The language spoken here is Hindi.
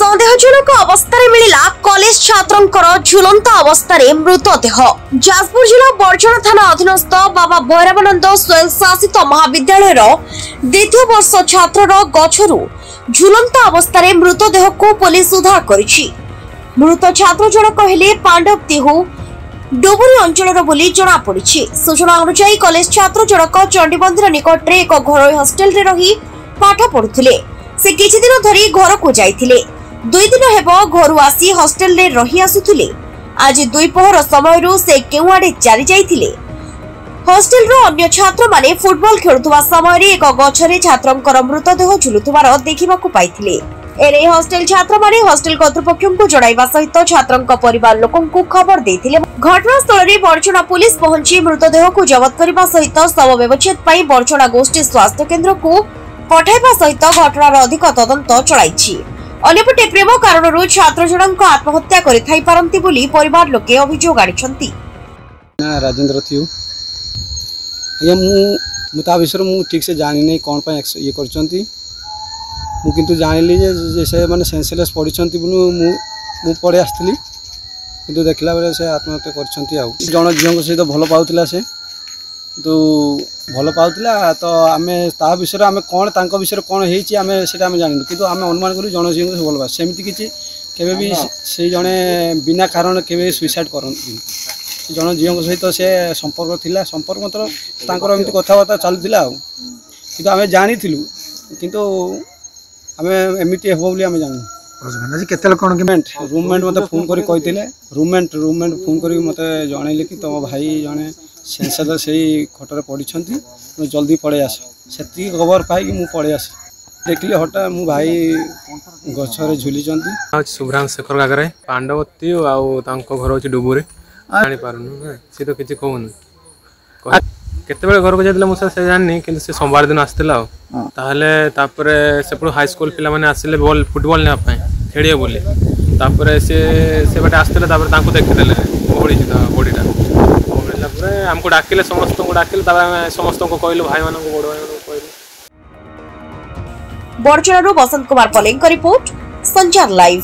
सन्देहजनक अवस्था मिला कॉलेज छात्रंकर झुलंत अवस्था मृतदेह। जाजपुर जिला बरजणा थाना अधीनस्थ बाबा भैरवानंद स्वयं शासित महाविद्यालय द्वितीय वर्ष छात्रर गछरु झुलंत अवस्था मृतदेह को पुलिस उद्धार करिछि। मृत छात्र जनक हेले पांडव देहु डुबुरी अंचल बोली जना पड़ी। सूचना अनुसार कॉलेज छात्र जनक चंडीमंदिर निकट एक घर हॉस्टेल रे रही पाठ पढ़ुथिले। से किछि दिन धरी घर को जाइथिले। 2 दिन हेबो घर आसी हॉस्टेल रे रही आसुथिले। आज 2 पहर समय से केउआडे चली जाइथिले। हॉस्टेल रो अन्य छात्र माने फुटबॉल खेलुथुवा समय एक गछरे छात्रंकर मृतदेह झुलुथुवार देखिबाकू पाइथिले। एने हॉस्टेल छात्र माने हॉस्टेल कर्तृपक्ष को जणाइबा सहित छात्रंक परिवार लोकन को खबर देथिले। घटनास्थल रे बरजणा पुलिस पहुंची मृतदेह को जब्त करबा सहित शव व्यवच्छेद पई बरजणा गोष्ठी स्वास्थ्य केंद्र को पठाइबा सहित घटनार अधिक तदंत चलाइछि। अन्यपटे प्रेम कारणरू छात्र जनक आत्महत्या करि थाई पारंती बोली परिवार लोके अभियोग आनिछंती। राजेंद्र थियु ये मु ता विषय मु ठीक से जानि नै कोन पय ये करछंती। मु किंतु जानिली जे से माने सेंसलेस पडिछंती बुनु मु पड़े आस्थली किंतु देखला बेले से आत्महत्या करछंती। आ जण झियो सहित भलो पाउतिला से तो भल पाउतिला तो आमे ता विषय आमे कोन तांको विषय कोन हेछि आमे सेटा आमे जानिनु किंतु आमे अनुमान करू जण झियो से भल पा सेमिति किछि केबे भी से जणे बिना कारण केबे सुसाइड करन जण झियो सहित से संपर्क थिला। संपर्क मतलब तांकर एमिति कथाबार्ता चालुथिला किंतु आमे जानिथिलु किंतु आमे एमिति हेबो बोली आमे जानिनु। आज केते लोक रूममेट मते फोन करी कहिथिले। रूममेट फोन करी मते जणैले कि तो भाई जणे सेंसर से खटर पड़ी जल्दी पड़े आस से खबर पाई मु पड़े आस देखली हटा मु भाई गछरे झुली शुभ्रांश शेखर गागरे पांडवती घर हूँ डुबुरी जानी पारनु सी तो किसी कहून केते घर को जाइला मुझे से जानी कि से सोमवार दिन आसला से हाई स्कूल पिला माने आसिले बॉल फुटबॉल ने खेलिए बोली से बाटे आसते देखीदे बॉडीटा हमको डाकिले समस्त को डाकिले समस्त को कहलु भाई मान को बड़ भाई मान को कहलु। बरजणारू बसंत कुमार पलेंक रिपोर्ट संचार लाइव।